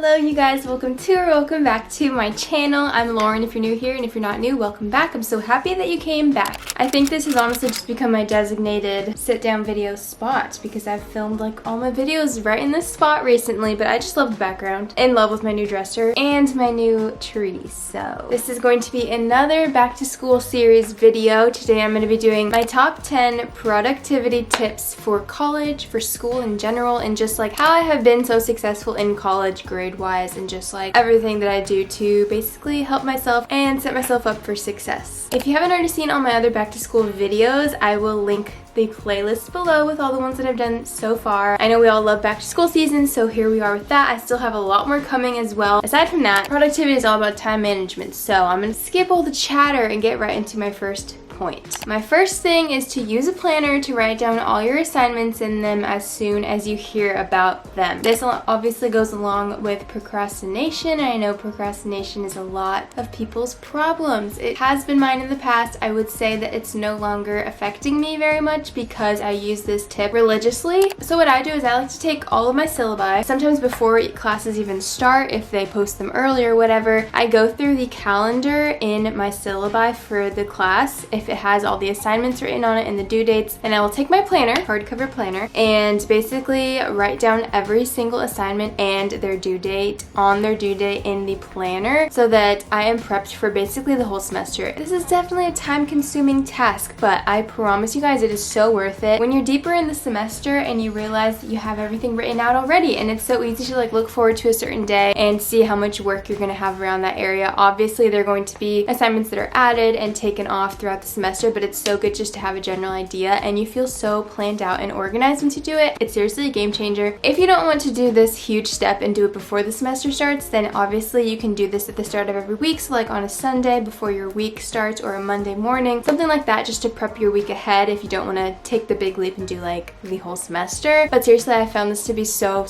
Hello you guys, welcome back to my channel. I'm Lauren if you're new here, and if you're not new, welcome back. I'm so happy that you came back. I think this has honestly just become my designated sit down video spot because I've filmed like all my videos right in this spot recently, but I just love the background. In love with my new dresser and my new tree. So this is going to be another back to school series video. Today I'm going to be doing my top 10 productivity tips for college, for school in general, and just like how I have been so successful in college grade-wise and just like everything that I do to basically help myself and set myself up for success. If you haven't already seen all my other back to school videos, I will link the playlist below with all the ones that I've done so far. I know we all love back to school season, so here we are with that. I still have a lot more coming as well. Aside from that, productivity is all about time management, so I'm gonna skip all the chatter and get right into my first point. My first thing is to use a planner to write down all your assignments in them as soon as you hear about them. This obviously goes along with procrastination. I know procrastination is a lot of people's problems. It has been mine in the past. I would say that it's no longer affecting me very much because I use this tip religiously. So what I do is I like to take all of my syllabi, sometimes before classes even start, if they post them early or whatever, I go through the calendar in my syllabi for the class, if it has all the assignments written on it and the due dates, and I will take my planner, hardcover planner, and basically write down every single assignment and their due date on their due date in the planner so that I am prepped for basically the whole semester. This is definitely a time-consuming task, but I promise you guys it is so worth it when you're deeper in the semester and you realize that you have everything written out already, and it's so easy to like look forward to a certain day and see how much work you're going to have around that area. Obviously there are going to be assignments that are added and taken off throughout the semester, but it's so good just to have a general idea and you feel so planned out and organized once you do it. It's seriously a game changer. If you don't want to do this huge step and do it before the semester starts, then obviously you can do this at the start of every week, so like on a Sunday before your week starts or a Monday morning, something like that, just to prep your week ahead if you don't want to take the big leap and do like the whole semester. But seriously, I found this to be so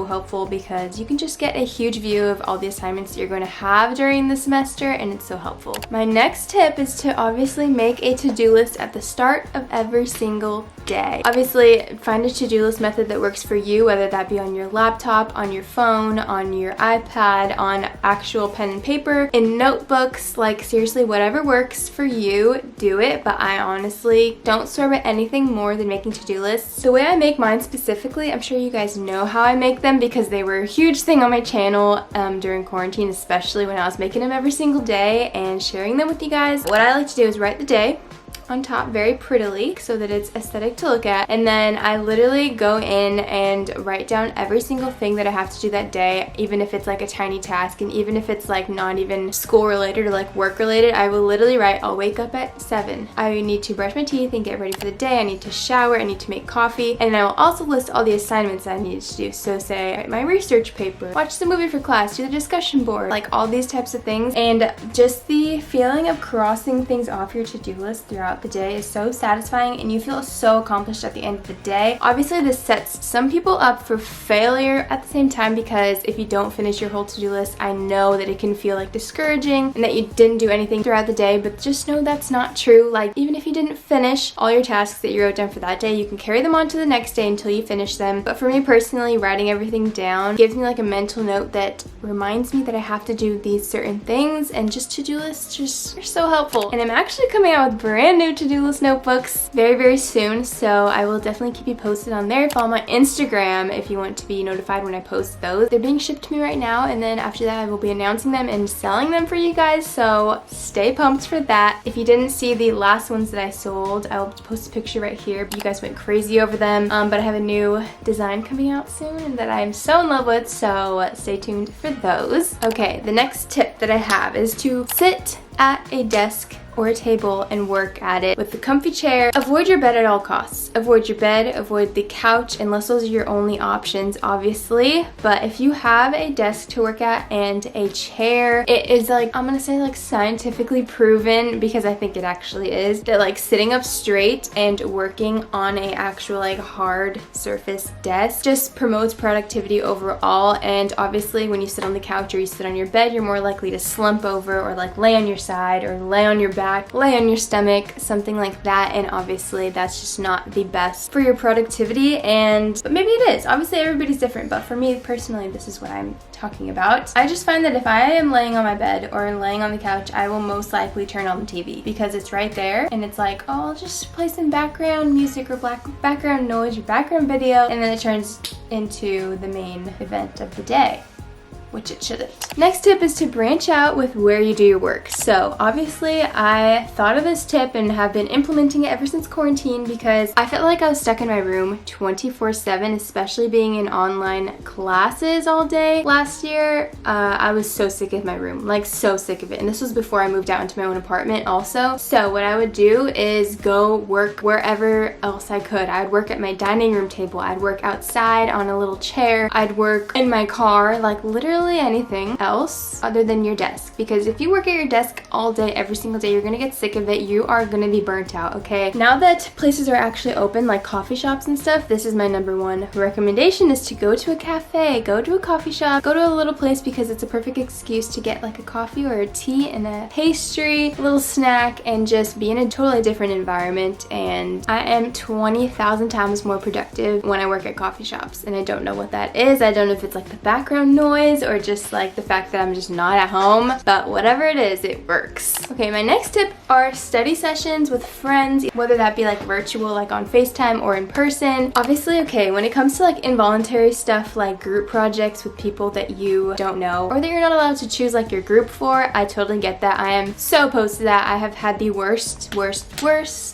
helpful because you can just get a huge view of all the assignments that you're going to have during the semester, and it's so helpful. My next tip is to obviously make a to-do list at the start of every single day. Obviously, find a to-do list method that works for you, whether that be on your laptop, on your phone, on your iPad, on actual pen and paper, in notebooks, like seriously, whatever works for you, do it. But I honestly don't swear by anything more than making to-do lists. The way I make mine specifically, I'm sure you guys know how I make them because they were a huge thing on my channel during quarantine, especially when I was making them every single day and sharing them with you guys. What I like to do is write the day on top very prettily so that it's aesthetic to look at, and then I literally go in and write down every single thing that I have to do that day, even if it's like a tiny task, and even if it's like not even school related or like work related. I will literally write, I'll wake up at 7, I need to brush my teeth and get ready for the day, I need to shower, I need to make coffee, and I will also list all the assignments I need to do. So say write my research paper, watch the movie for class, do the discussion board, like all these types of things. And just the feeling of crossing things off your to-do list throughout the day is so satisfying and you feel so accomplished at the end of the day. Obviously this sets some people up for failure at the same time, because if you don't finish your whole to-do list, I know that it can feel like discouraging and that you didn't do anything throughout the day, but just know that's not true. Like even if you didn't finish all your tasks that you wrote down for that day, you can carry them on to the next day until you finish them. But for me personally, writing everything down gives me like a mental note that reminds me that I have to do these certain things, and just to-do lists just are so helpful. And I'm actually coming out with brand new to-do list notebooks very soon, so I will definitely keep you posted on there. Follow my Instagram if you want to be notified when I post those. They're being shipped to me right now, and then after that I will be announcing them and selling them for you guys, so stay pumped for that. If you didn't see the last ones that I sold, I will post a picture right here. You guys went crazy over them, but I have a new design coming out soon and that I'm so in love with, so stay tuned for those. Okay, the next tip that I have is to sit at a desk or a table and work at it with a comfy chair. Avoid your bed at all costs. Avoid your bed, avoid the couch, unless those are your only options, obviously. But if you have a desk to work at and a chair, it is like, I'm gonna say like scientifically proven, because I think it actually is, that like sitting up straight and working on a actual like hard surface desk just promotes productivity overall. And obviously when you sit on the couch or you sit on your bed, you're more likely to slump over or like lay on your side or lay on your back back, lay on your stomach, something like that. And obviously that's just not the best for your productivity, but maybe it is. Obviously everybody's different, but for me personally, this is what I'm talking about. I just find that if I am laying on my bed or laying on the couch, I will most likely turn on the TV because it's right there and it's like, oh, I'll just play some background music or background noise or background video, and then it turns into the main event of the day, which it shouldn't. Next tip is to branch out with where you do your work. So obviously I thought of this tip and have been implementing it ever since quarantine because I felt like I was stuck in my room 24/7, especially being in online classes all day. Last year, I was so sick of my room, like so sick of it. And this was before I moved out into my own apartment also. So what I would do is go work wherever else I could. I'd work at my dining room table. I'd work outside on a little chair. I'd work in my car, like literally anything else other than your desk, because if you work at your desk all day every single day, you're gonna get sick of it. You are gonna be burnt out. Okay, now that places are actually open, like coffee shops and stuff, this is my number one recommendation, is to go to a cafe, go to a coffee shop, go to a little place, because it's a perfect excuse to get like a coffee or a tea and a pastry, a little snack, and just be in a totally different environment. And I am 20,000 times more productive when I work at coffee shops, and I don't know what that is. I don't know if it's like the background noise or just like the fact that I'm just not at home, but whatever it is, it works. Okay, my next tip are study sessions with friends, whether that be like virtual, like on FaceTime, or in person. Obviously, okay, when it comes to like involuntary stuff like group projects with people that you don't know or that you're not allowed to choose like your group for, I totally get that. I am so opposed to that. I have had the worst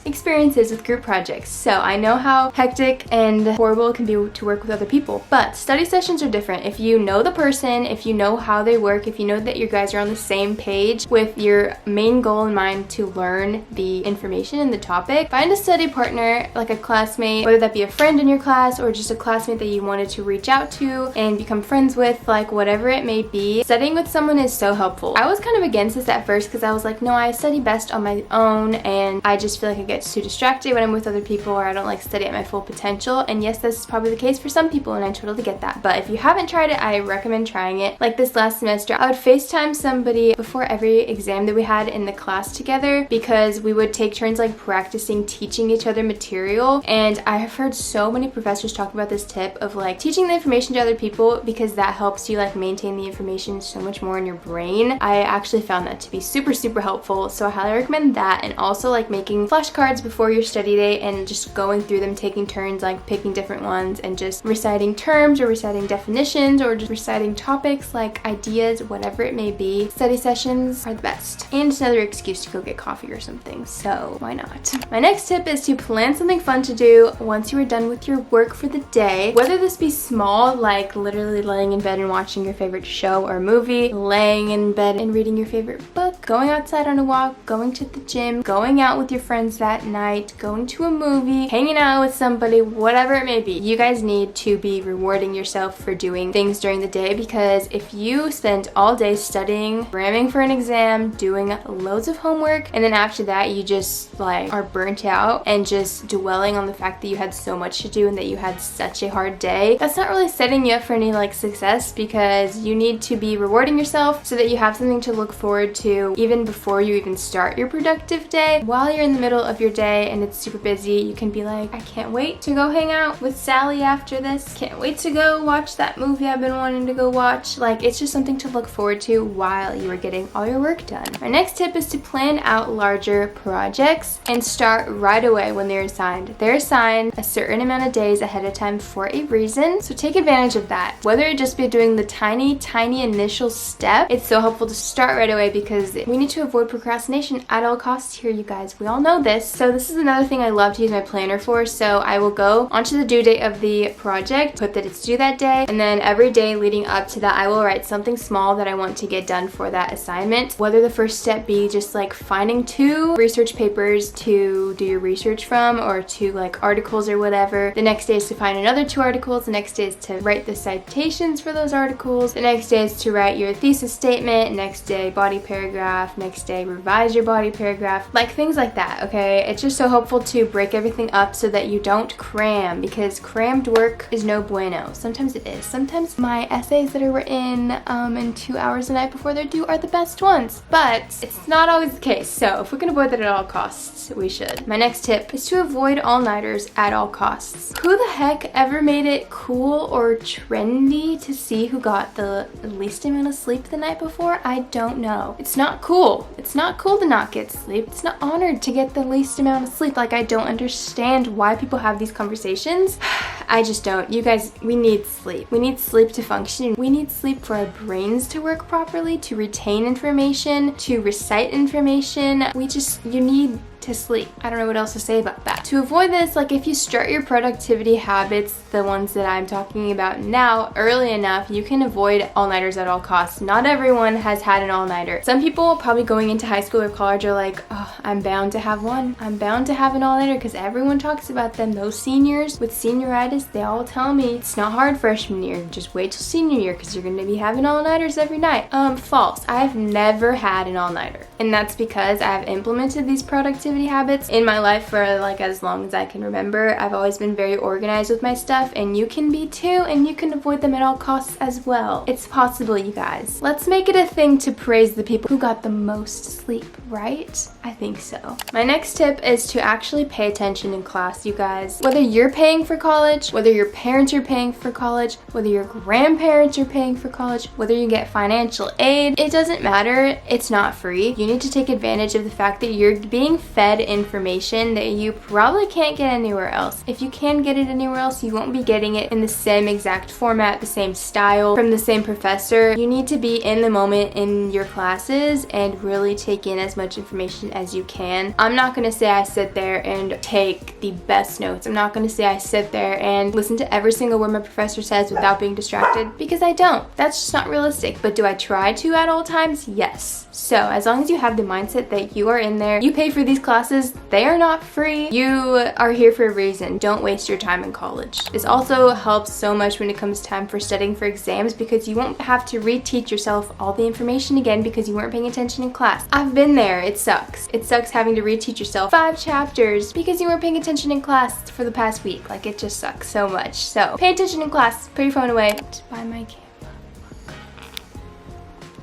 experiences with group projects, so I know how hectic and horrible it can be to work with other people. But study sessions are different. If you know the person, if you know how they work, if you know that you guys are on the same page with your main goal in mind to learn the information and the topic, find a study partner, like a classmate, whether that be a friend in your class or just a classmate that you wanted to reach out to and become friends with, like whatever it may be. Studying with someone is so helpful. I was kind of against this at first because I was like, no, I study best on my own, and I just feel like I get too distracted when I'm with other people, or I don't like study at my full potential. And yes, this is probably the case for some people, and I totally get that. But if you haven't tried it, I recommend trying it. Like this last semester, I would FaceTime somebody before every exam that we had in the class together, because we would take turns like practicing teaching each other material. And I have heard so many professors talk about this tip of like teaching the information to other people, because that helps you like maintain the information so much more in your brain. I actually found that to be super helpful, so I highly recommend that. And also like making flashcards before your study day and just going through them, taking turns like picking different ones and just reciting terms or reciting definitions or just reciting topics, like ideas, whatever it may be. Study sessions are the best, and it's another excuse to go get coffee or something, so why not? My next tip is to plan something fun to do once you are done with your work for the day, whether this be small, like literally laying in bed and watching your favorite show or movie, laying in bed and reading your favorite book, going outside on a walk, going to the gym, going out with your friends that night, going to a movie, hanging out with somebody, whatever it may be. You guys need to be rewarding yourself for doing things during the day, because if you spend all day studying, cramming for an exam, doing loads of homework, and then after that you just like are burnt out and just dwelling on the fact that you had so much to do and that you had such a hard day, that's not really setting you up for any like success, because you need to be rewarding yourself so that you have something to look forward to even before you even start your productive day. While you're in the middle of your day and it's super busy, you can be like, I can't wait to go hang out with Sally after this, can't wait to go watch that movie I've been wanting to go watch. Like, it's just something to look forward to while you are getting all your work done. My next tip is to plan out larger projects and start right away when they're assigned. They're assigned a certain amount of days ahead of time for a reason, so take advantage of that. Whether it just be doing the tiny initial step, it's so helpful to start right away, because we need to avoid procrastination at all costs here, you guys. We all know this. So this is another thing I love to use my planner for. So I will go onto the due date of the project, put that it's due that day, and then every day leading up to that I will write something small that I want to get done for that assignment. Whether the first step be just like finding 2 research papers to do your research from, or 2 like articles or whatever. The next day is to find another 2 articles. The next day is to write the citations for those articles. The next day is to write your thesis statement. Next day, body paragraph paragraph, next day revise your body paragraph, like things like that, okay? It's just so helpful to break everything up so that you don't cram, because crammed work is no bueno. Sometimes it is. Sometimes my essays that are written in 2 hours the night before they're due are the best ones, but it's not always the case. So if we can avoid that at all costs, we should. My next tip is to avoid all-nighters at all costs. Who the heck ever made it cool or trendy to see who got the least amount of sleep the night before? I don't know. It's not cool. It's not cool to not get sleep. It's not honored to get the least amount of sleep. Like, I don't understand why people have these conversations. I just don't. You guys, we need sleep. We need sleep to function. We need sleep for our brains to work properly, to retain information, to recite information. You need to sleep. I don't know what else to say about that. To avoid this, like, if you start your productivity habits, the ones that I'm talking about now, early enough, you can avoid all-nighters at all costs. Not everyone has had an all-nighter. Some people probably going into high school or college are like, oh, I'm bound to have one. I'm bound to have an all-nighter because everyone talks about them. Those seniors with senioritis, they all tell me it's not hard freshman year. Just wait till senior year because you're going to be having all-nighters every night. False. I've never had an all-nighter. And that's because I've implemented these productivity habits in my life for like as long as I can remember. I've always been very organized with my stuff, and you can be too, and you can avoid them at all costs as well. It's possible, you guys. Let's make it a thing to praise the people who got the most sleep, right? I think so. My next tip is to actually pay attention in class, you guys. Whether you're paying for college, whether your parents are paying for college, whether your grandparents are paying for college, whether you get financial aid, it doesn't matter. It's not free. You need to take advantage of the fact that you're being fed information that you probably can't get anywhere else. If you can get it anywhere else, you won't be getting it in the same exact format, the same style, from the same professor. You need to be in the moment in your classes and really take in as much information as you can. I'm not going to say I sit there and take the best notes. I'm not going to say I sit there and listen to every single word my professor says without being distracted, because I don't. That's just not realistic. But do I try to at all times? Yes. So as long as you have the mindset that you are in there, you pay for these classes, they are not free. You are here for a reason. Don't waste your time in college. This also helps so much when it comes time for studying for exams, because you won't have to reteach yourself all the information again because you weren't paying attention in class. I've been there. It sucks. It sucks having to reteach yourself 5 chapters because you weren't paying attention in class for the past week. Like, it just sucks so much. So pay attention in class. Put your phone away. Buy my camera.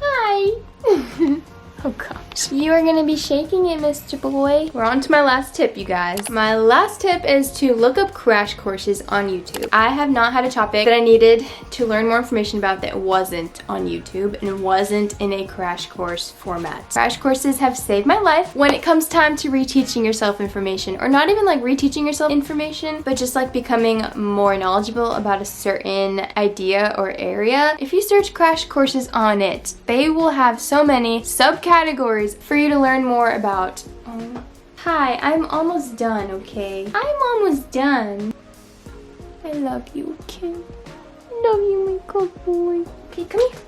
Hi. Oh gosh. You are gonna be shaking it, Mr. Boy. We're on to my last tip, you guys. My last tip is to look up crash courses on YouTube. I have not had a topic that I needed to learn more information about that wasn't on YouTube and wasn't in a crash course format. Crash courses have saved my life when it comes time to reteaching yourself information, or not even like reteaching yourself information, but just like becoming more knowledgeable about a certain idea or area. If you search crash courses on it, they will have so many subcategories for you to learn more about. Hi, I'm almost done, okay? I'm almost done. I love you, okay? I love you, my good boy. Okay, come here.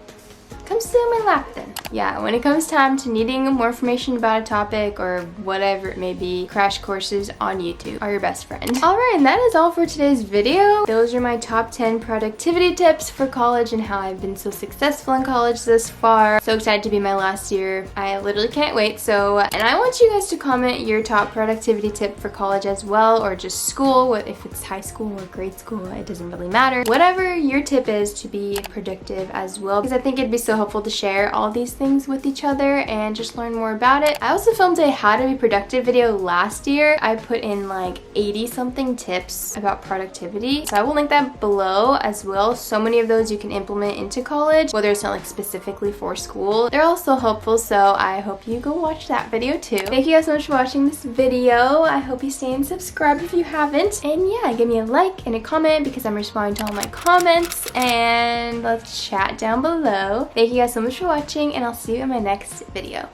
Come sit on my lap then. Yeah, when it comes time to needing more information about a topic or whatever it may be, crash courses on YouTube are your best friend. Alright, and that is all for today's video. Those are my top 10 productivity tips for college and how I've been so successful in college this far. So excited to be my last year. I literally can't wait. And I want you guys to comment your top productivity tip for college as well, or just school, if it's high school or grade school, it doesn't really matter. Whatever your tip is to be productive as well, because I think it'd be so helpful to share all these things with each other and just learn more about it. I also filmed a how to be productive video last year. I put in like 80 something tips about productivity, so I will link that below as well. So many of those you can implement into college, whether it's not like specifically for school. They're also helpful, so I hope you go watch that video too. Thank you guys so much for watching this video. I hope you stay and subscribe if you haven't, and yeah, give me a like and a comment because I'm responding to all my comments, and let's chat down below. Thank you guys so much for watching, and I'll see you in my next video.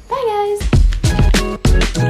Bye guys!